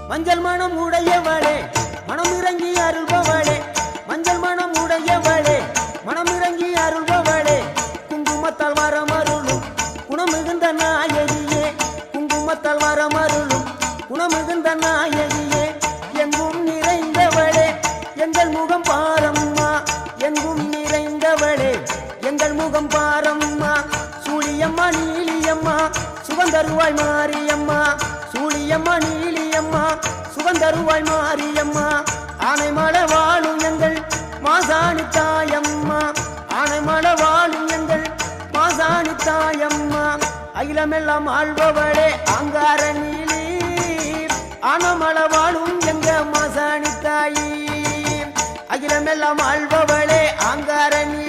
மஞ்சள் மனம் உடையவளே மனம் இறங்கி அருள்பவளே மஞ்சள் மனம் உடையவளே மனம் இறங்கி அருள்பவளே குங்குமத்தால் வரமருளும் குணமிகுந்த நாயகியே குங்குமத்தால் வரமருளும் குணமிகுந்த நாயகியே எங்கும் நிறைந்தவளே எங்கள் முகம் பாரம்மா எங்கும் நிறைந்தவளே எங்கள் முகம் பாரம்மா சூழியம்மா நீலியம்மா சுகந்தருவாய் மாரியம்மா சூழியம்மா நீலியம்மா சுகந்தருவாய் மாரியம்மா ஆனைமலை வாழும் எங்கள் மாசாணி தாயம்மா ஆனைமலை வாழும் எங்கள் மாசாணி தாயம்மா அகிலமெல்லாம் ஆள்பவளே அங்கார நீலி ஆனமலை வாழும் எங்க மாசாணி தாயி அகிலமெல்லாம் ஆள்பவளே அங்கார நீலி